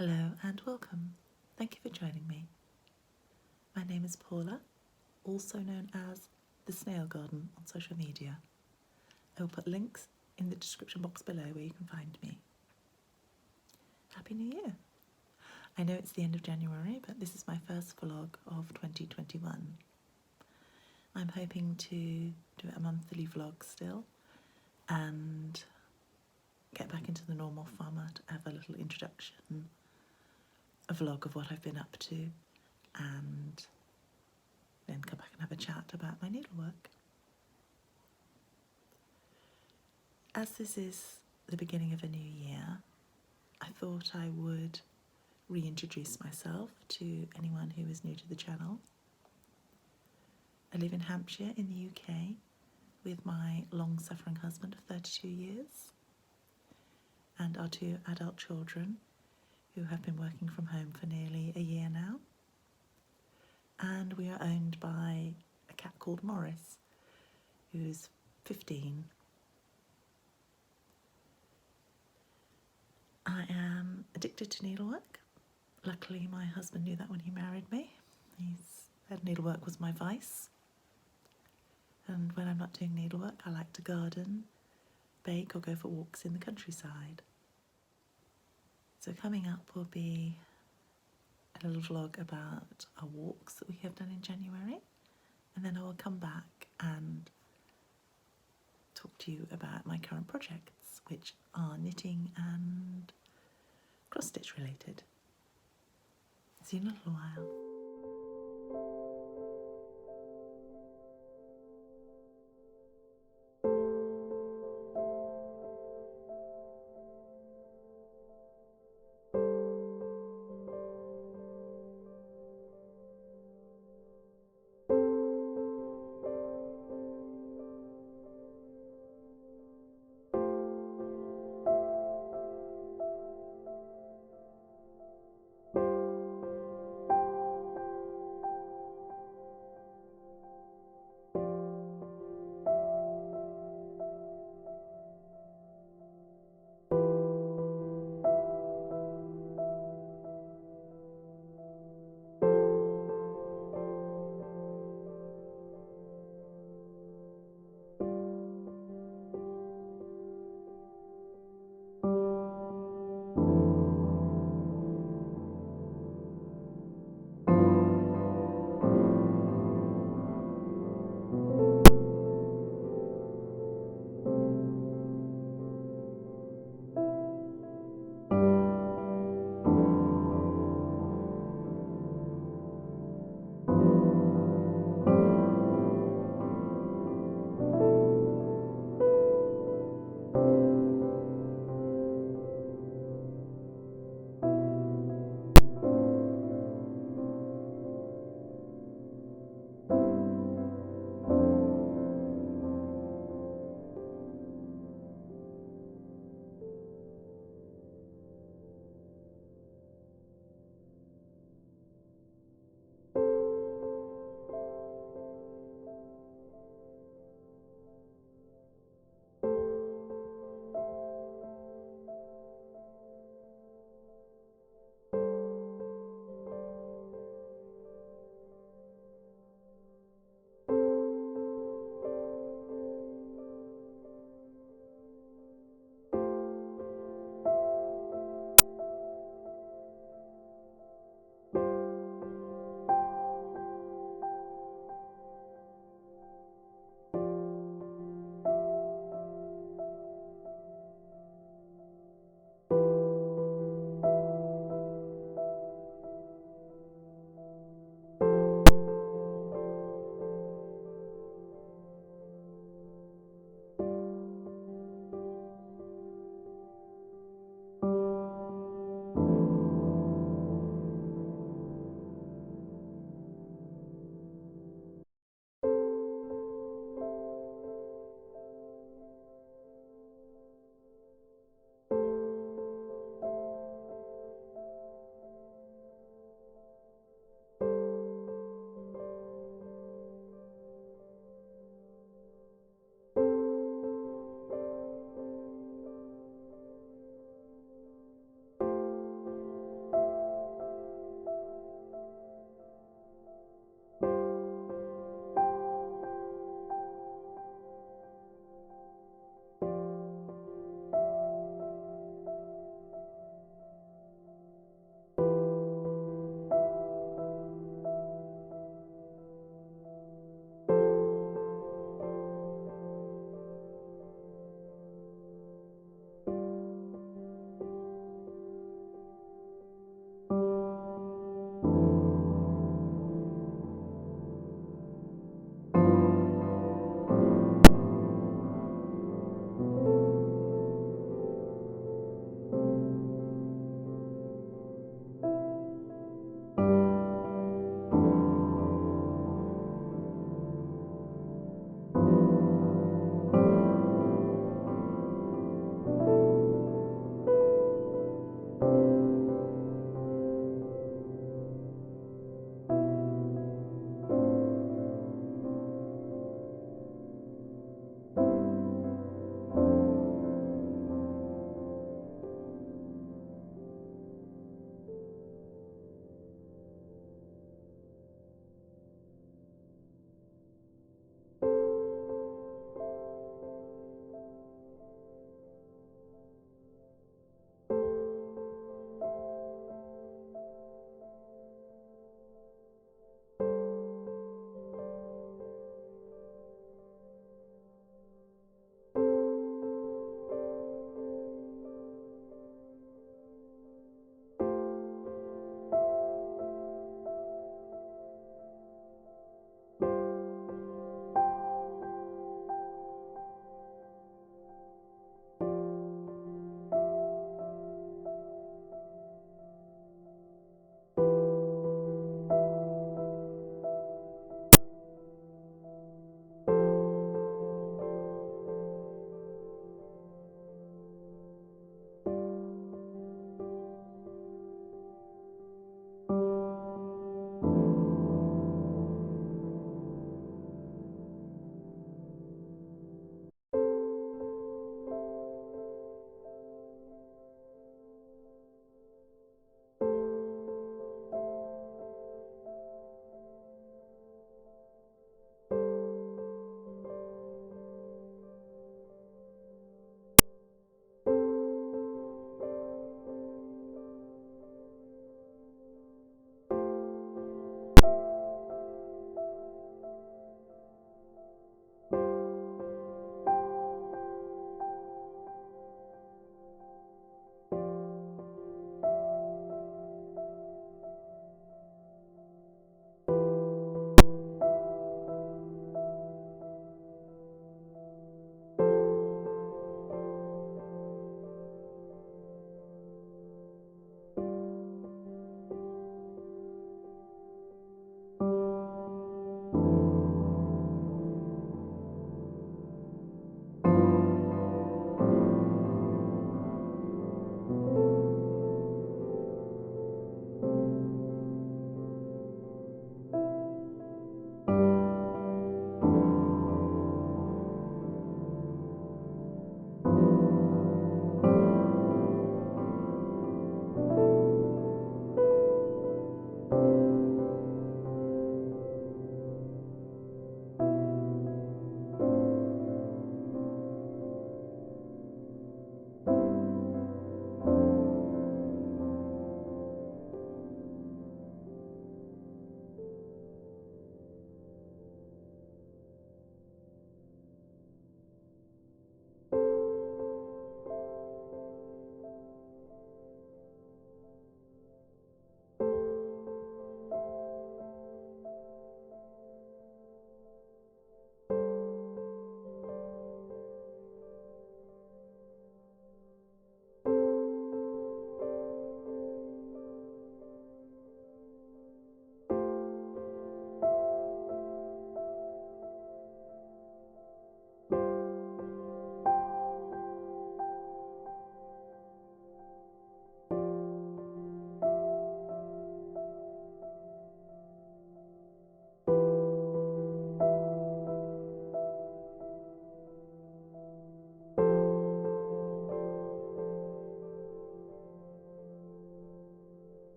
Hello and welcome. Thank you for joining me. My name is Paula, also known as The Snail Garden on social media. I will put links in the description box below where you can find me. Happy New Year! I know it's the end of January, but this is my first vlog of 2021. I'm hoping to do a monthly vlog still and get back into the normal format, have a little introduction, a vlog of what I've been up to, and then come back and have a chat about my needlework. As this is the beginning of a new year, I thought I would reintroduce myself to anyone who is new to the channel. I live in Hampshire in the UK with my long-suffering husband of 32 years and our 2 adult children who have been working from home for nearly a year now. And we are owned by a cat called Morris, who's 15. I am addicted to needlework. Luckily, my husband knew that when he married me. He said needlework was my vice. And when I'm not doing needlework, I like to garden, bake, or go for walks in the countryside. So coming up will be a little vlog about our walks that we have done in January, and then I will come back and talk to you about my current projects, which are knitting and cross-stitch related. See you in a little while.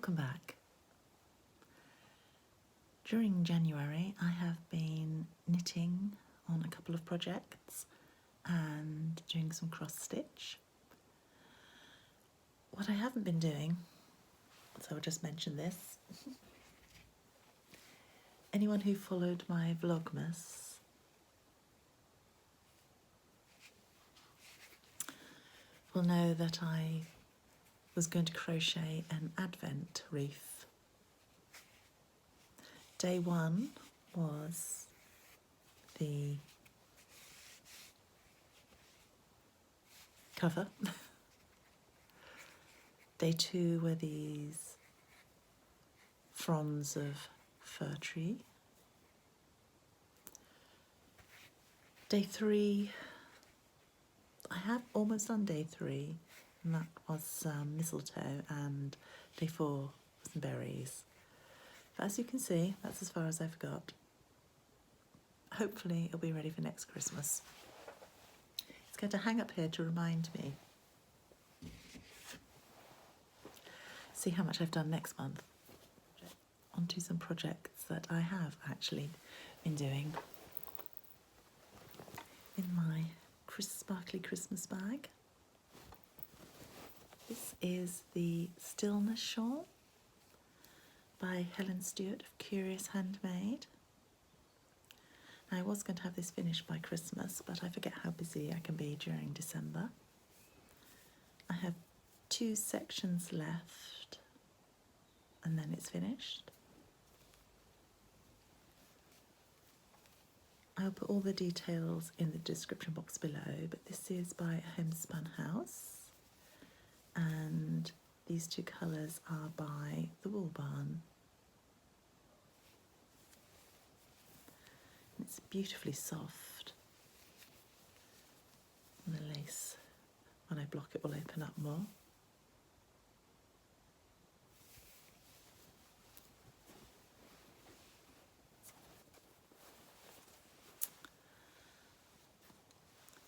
Welcome back. During January I have been knitting on a couple of projects and doing some cross stitch. What I haven't been doing, so I'll just mention this, anyone who followed my Vlogmas will know that I was going to crochet an Advent wreath. Day one was the cover. Day two were these fronds of fir tree. Day three, I have almost done day three, and that was mistletoe, and day four was berries. But as you can see, that's as far as I've got. Hopefully it'll be ready for next Christmas. It's going to hang up here to remind me. See how much I've done next month. Onto some projects that I have actually been doing in my sparkly Christmas bag. This is the Stillness Shawl by Helen Stewart of Curious Handmade. I was going to have this finished by Christmas, but I forget how busy I can be during December. I have 2 sections left and then it's finished. I'll put all the details in the description box below, but this is by a homespun house, and these 2 colours are by the Wool Barn. It's beautifully soft, and the lace, when I block it, will open up more.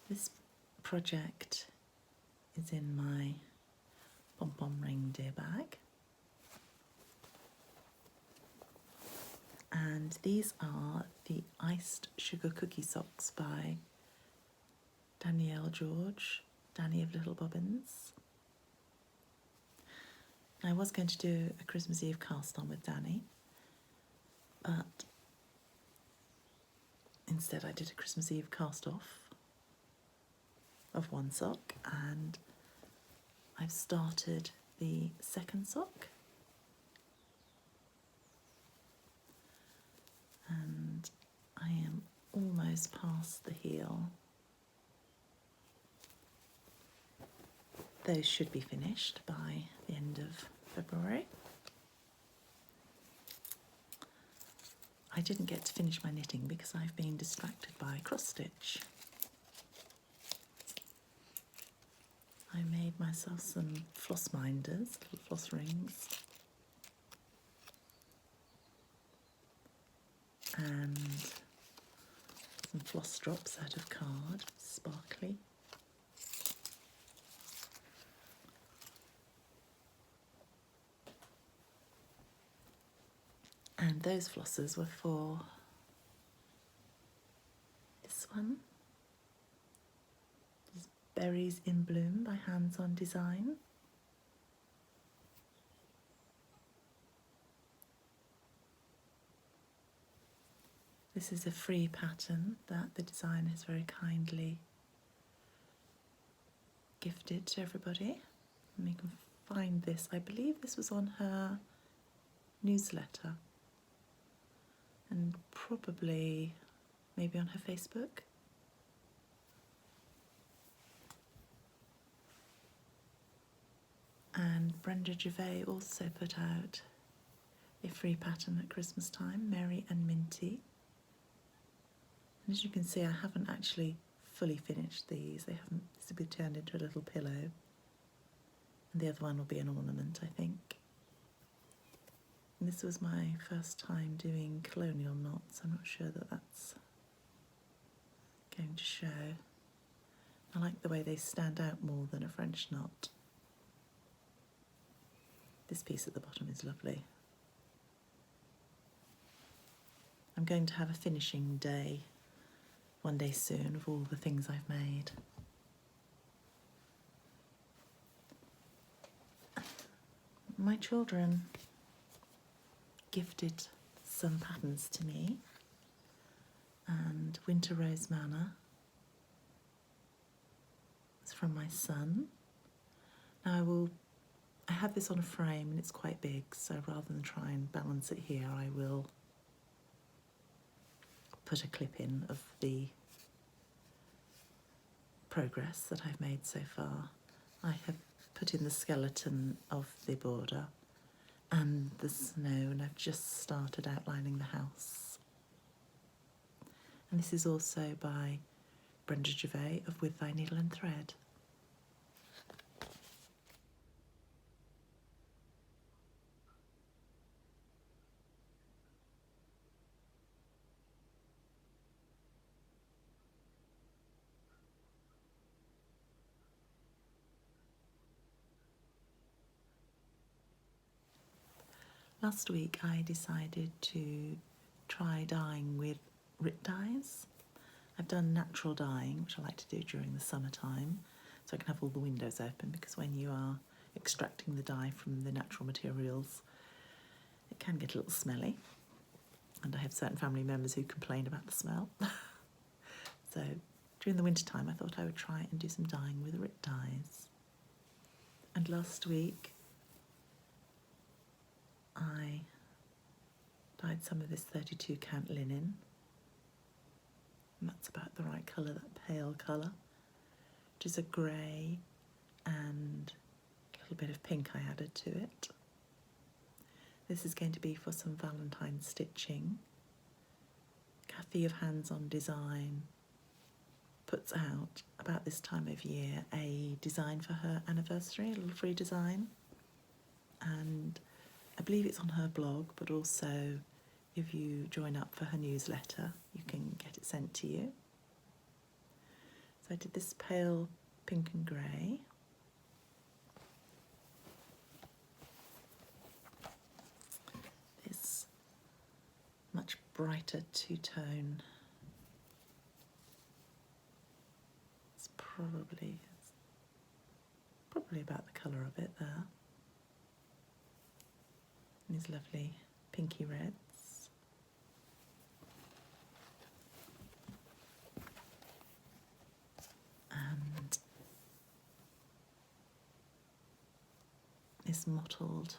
This project is in my pom-pom reindeer bag, and these are the iced sugar cookie socks by Danielle Danny of Little Bobbins. I was going to do a Christmas Eve cast on with Danny, but instead I did a Christmas Eve cast off of 1 sock, and I've started the 2nd sock, and I am almost past the heel. Those should be finished by the end of February. I didn't get to finish my knitting because I've been distracted by cross stitch. I made myself some floss minders, little floss rings, and some floss drops out of card, sparkly. And those flosses were for this one. Berries in Bloom by Hands On Design. This is a free pattern that the designer has very kindly gifted to everybody. And you can find this, I believe this was on her newsletter, and probably maybe on her Facebook. And Brenda Gervais also put out a free pattern at Christmas time, Mary and Minty. And as you can see, I haven't actually fully finished these. This will be turned into a little pillow. And the other one will be an ornament, I think. And this was my first time doing colonial knots. I'm not sure that that's going to show. I like the way they stand out more than a French knot. This piece at the bottom is lovely. I'm going to have a finishing day one day soon of all the things I've made. My children gifted some patterns to me, and Winter Rose Manor is from my son. Now I have this on a frame and it's quite big, so rather than try and balance it here, I will put a clip in of the progress that I've made so far. I have put in the skeleton of the border and the snow, and I've just started outlining the house. And this is also by Brenda Gervais of With Thy Needle and Thread. Last week I decided to try dyeing with RIT dyes. I've done natural dyeing, which I like to do during the summertime, so I can have all the windows open, because when you are extracting the dye from the natural materials, it can get a little smelly, and I have certain family members who complain about the smell. So during the winter time I thought I would try and do some dyeing with RIT dyes. And last week I dyed some of this 32 count linen, and that's about the right colour, that pale colour, which is a grey and a little bit of pink I added to it. This is going to be for some Valentine stitching. Kathy of Hands On Design puts out about this time of year a design for her anniversary, a little free design, and I believe it's on her blog, but also if you join up for her newsletter, you can get it sent to you. So I did this pale pink and grey. This much brighter two-tone. It's probably about the colour of it there. These lovely pinky reds. And this mottled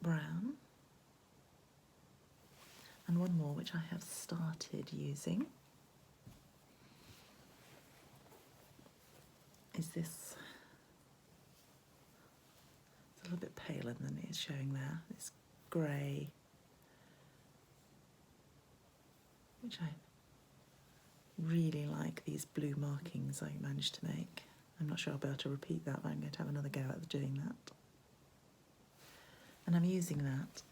brown. And one more which I have started using is this. A little bit paler than it is showing there. This grey, which I really like, these blue markings I managed to make. I'm not sure I'll be able to repeat that, but I'm going to have another go at doing that. And I'm using that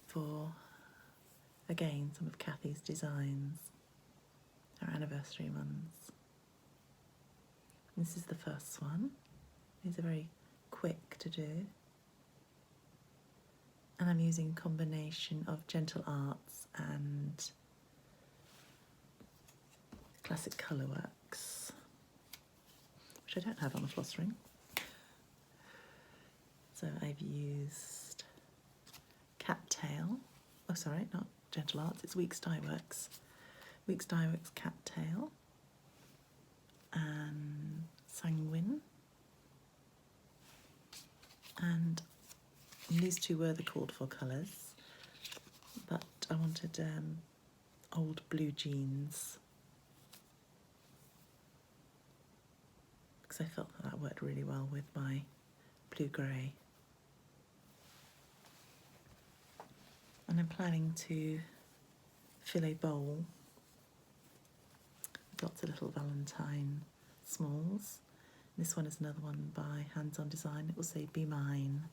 for, again, some of Kathy's designs, her anniversary ones. This is the first one. These are very quick to do. And I'm using a combination of Gentle Arts and Classic Colourworks, which I don't have on a floss ring. So I've used Cattail. Oh, sorry, not Gentle Arts, it's Weeks Dye Works. Weeks Dye Works Cattail and Sanguine, and these two were the called for colours, but I wanted old blue jeans because I felt that worked really well with my blue grey. And I'm planning to fill a bowl with lots of little Valentine smalls. This one is another one by Hands On Design. It will say Be Mine.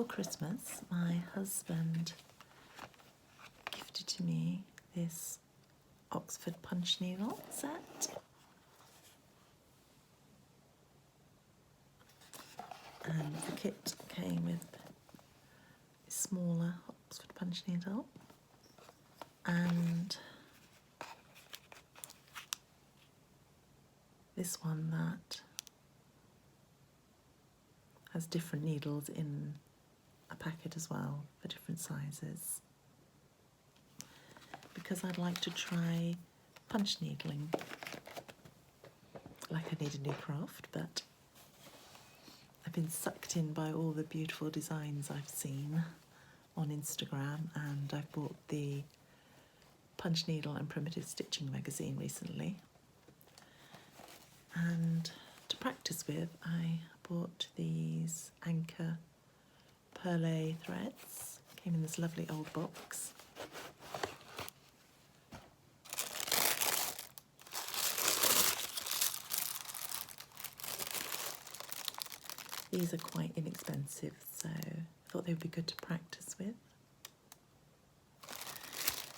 for Christmas, my husband gifted to me this Oxford punch needle set. And the kit came with a smaller Oxford punch needle and this one that has different needles in a packet as well for different sizes, because I'd like to try punch needling. Like I need a new craft, but I've been sucked in by all the beautiful designs I've seen on Instagram, and I've bought the Punch Needle and Primitive Stitching magazine recently. And to practice with, I bought these Anchor Perlé threads. Came in this lovely old box. These are quite inexpensive, so I thought they would be good to practice with.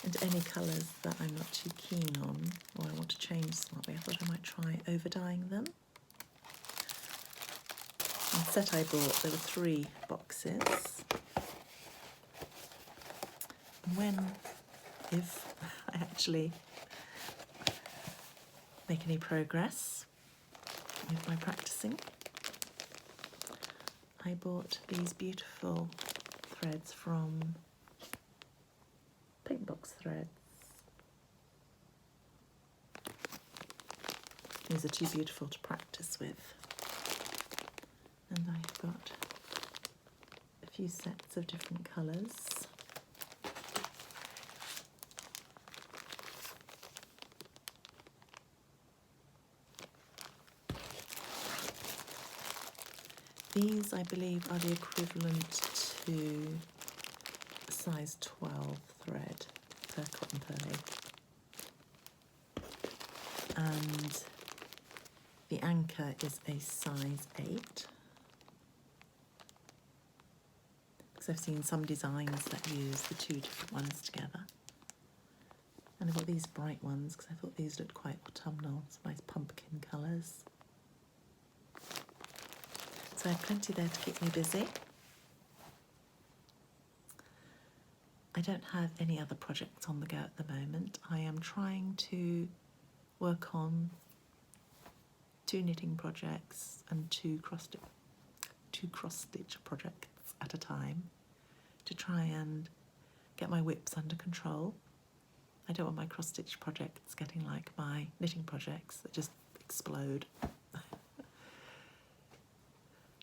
And any colours that I'm not too keen on, or I want to change slightly, I thought I might try over-dyeing them. In the set I bought, there were 3 boxes. And if I actually make any progress with my practicing, I bought these beautiful threads from Pink Box Threads. These are too beautiful to practice with. And I've got a few sets of different colours. These, I believe, are the equivalent to size 12 thread for cotton pearly. And the Anchor is a size 8. Because I've seen some designs that use the 2 different ones together. And I've got these bright ones because I thought these looked quite autumnal, some nice pumpkin colours. So I have plenty there to keep me busy. I don't have any other projects on the go at the moment. I am trying to work on 2 knitting projects and 2 cross-stitch projects at a time to try and get my whips under control. I don't want my cross-stitch projects getting like my knitting projects that just explode.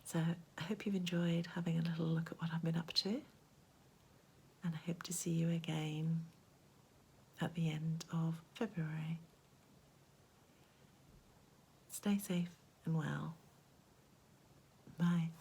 So I hope you've enjoyed having a little look at what I've been up to, and I hope to see you again at the end of February. Stay safe and well. Bye.